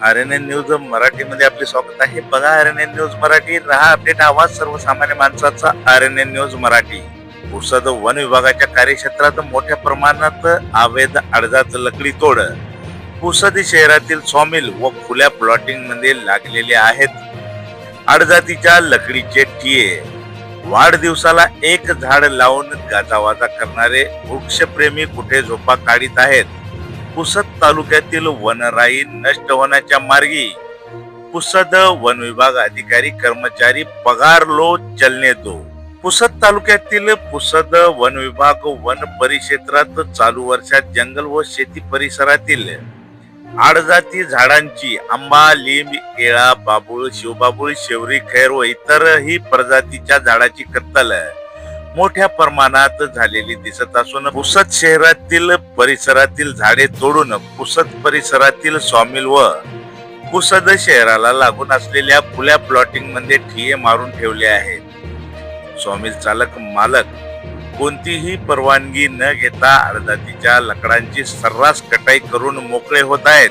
RNN news मराठीमध्ये आपले स्वागत आहे. बघा RNN न्यूज मराठी, रहा अपडेट, आवाज सर्वसामान्य माणसाचा. RNN news Marathi. Pusad one विभागाच्या कार्यक्षेत्रात मोठ्या प्रमाणात अवैध अडजात लकडी तोड. पुसद शहरातील सॉमिल व खुल्या प्लॉटिंग मध्ये लागलेले आहेत अडजातीच्या लकडीचे ठिये. वाढदिवसाला एक झाड लावून गाजावाजा करणारे वृक्षप्रेमी कुठे झोपा काढीत आहेत. पुसद तालुक्यातील वनराई नष्ट होण्याच्या मार्गी. पुसद वन विभाग अधिकारी कर्मचारी पगार लो चलने दो. पुसद तालुक्यातील पुसद वन विभाग वन परिक्षेत्रात चालू वर्षात जंगल व शेती परिसरातील आडजाती झाडांची आंबा, लिंब, केळा, बाबूळ, शिवबाबूळ, शेवरी, खैर व इतरही प्रजातीच्या झाडाची कत्तल मोठ्या प्रमाणात झालेली दिसत असून पुसद शहरातील परिसरातील झाडे तोडून पुसद परिसरातील सॉमिल व पुसद शहराला लागून असलेल्या खुल्या प्लॉटिंग मध्ये ठिये मारून ठेवले आहेत. सॉमिल चालक मालक कोणतीही परवानगी न घेता अडजातीच्या लाकडांची सर्रास कटाई करून मोकळे होत आहेत.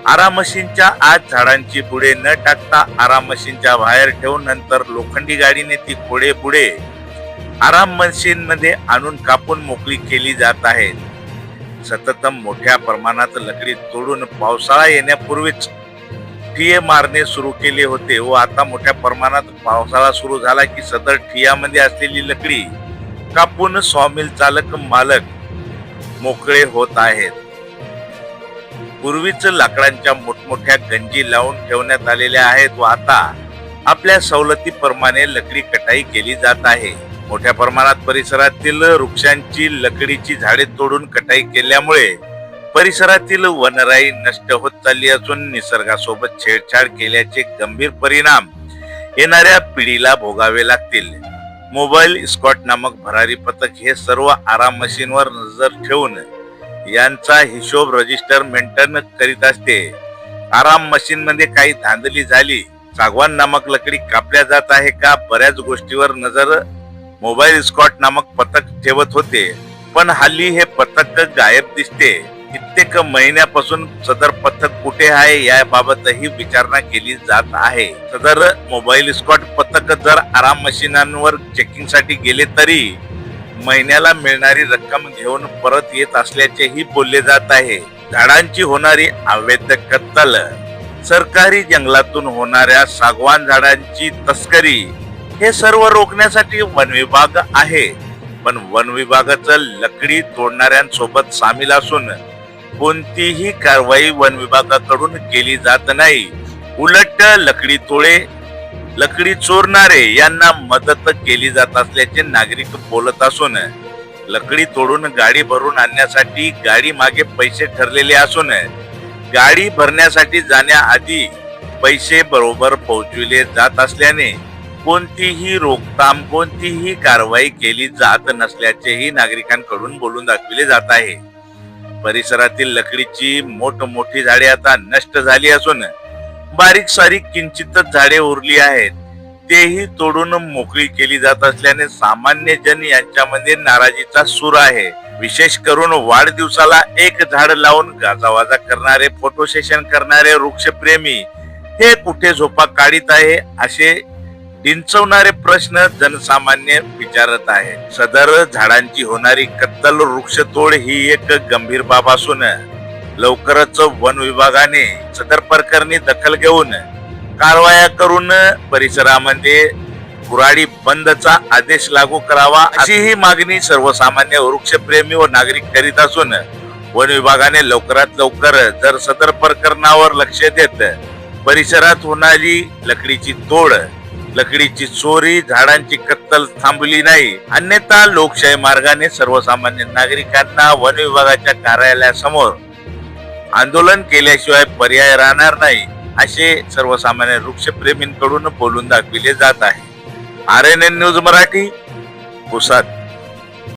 आराम मशीनच्या आत झाडांची बुडे न टाकता आराम मशीनच्या बाहेर ठेवून नंतर लोखंडी गाडीने ती खोडे बुडे आराम मशीन मध्ये आणून कापून मोकळी केली जात आहे. सतत मोठ्या प्रमाणात लकडी तोडून पावसाळा येण्यापूर्वीच ठिये मारणे सुरू केले होते व आता मोठ्या प्रमाणात पावसाळा सुरू झाला की सदर ठियामध्ये असलेली लकडी कापून सॉमिल चालक मालक मोकळे होत आहेत. पूर्वीच लाकडांच्या मोठमोठ्या गंजी लावून ठेवण्यात आलेल्या आहेत व आता आपल्या सवलतीप्रमाणे लकडी कटाई केली जात आहे. मोठ्या प्रमाणात परिसरातील वृक्षांची लकडीची झाडे तोडून कटाई केल्यामुळे परिसरातील वनराई नष्ट होत चालली असून निसर्गासोबत छेडछाड केल्याचे गंभीर परिणाम येणाऱ्या पिढीला भोगावे लागतील. मोबाईल स्कॉट नामक भरारी पथक हे सर्व आराम मशीनवर नजर ठेवून यांचा हिशोब रजिस्टर मेंटेन करीत असते. आराम मशीन मध्ये काही धांदली झाली, सागवान नामक लकडी कापल्या जात आहे का, बऱ्याच गोष्टीवर नजर मोबाईल स्कॉट नामक पथक ठेवत होते. पण हल्ली हे पथक गायब दिसते. कित्येक महिन्यापासून सदर पथक कुठे आहे याबाबतही विचारणा केली जात आहे. सदर मोबाईल स्कॉट पथक जर आराम मशीनांवर चेकिंग साठी गेले तरी महिन्याला मिळणारी रक्कम घेऊन परत येत असल्याचेही बोलले जात आहे. झाडांची होणारी अवैध कत्तल, सरकारी जंगलातून होणाऱ्या सागवान झाडांची तस्करी हे सर्व रोखण्यासाठी वन विभाग आहे. पण वन विभागाचं लकडी तोडणाऱ्यांसोबत सामील असून कोणतीही कारवाई वन विभागाकडून केली जात नाही. उलट लकडी चोरणारे यांना मदत केली जात असल्याचे नागरिक बोलत असून लकडी तोडून गाडी भरून आणण्यासाठी गाडी मागे पैसे ठरलेले असून गाडी भरण्यासाठी जाण्याआधी पैसे बरोबर पोहोचविले जात असल्याने कोणतीही रोकथाम कोणतीही कारवाई केली जात नसल्याचेही नागरिकांकडून बोलून दाखविले जात आहे. परिसरातील लकडीची मोठमोठी झाडे आता नष्ट झाली असून बारीक सारीक किंचितच झाडे उरली आहेत. तेही तोडून मोकळी केली जात असल्याने सामान्य जन यांच्यामध्ये नाराजीचा सूर आहे. विशेष करून वाढदिवसाला एक झाड लावून गाजावाजा करणारे, फोटो सेशन करणारे वृक्षप्रेमी हे कुठे झोपा काढीत आहे असे डिंचवणारे प्रश्न जनसामान्य विचारत आहे. सदर झाडांची होणारी कत्तल, वृक्षतोड ही एक गंभीर बाब असून लवकरच वन विभागाने सदर प्रकरणी दखल घेऊन कारवाया करून परिसरामध्ये कुऱ्हाडी बंदचा आदेश लागू करावा अशीही मागणी सर्वसामान्य वृक्षप्रेमी व नागरिक करीत असून वन विभागाने लवकरात लवकर जर सदर प्रकरणावर लक्ष देत परिसरात होणारी लकडीची तोड, लकडीची चोरी, झाडांची कत्तल थांबली नाही, अन्यथा लोकशाही मार्गाने सर्वसामान्य नागरिकांना वन विभागाच्या कार्यालयासमोर आंदोलन केल्याशिवाय पर्याय राहणार नाही असे सर्वसामान्य वृक्षप्रेमींकडून बोलून दाखविले जात आहे. RNN news Marathi, Pusad.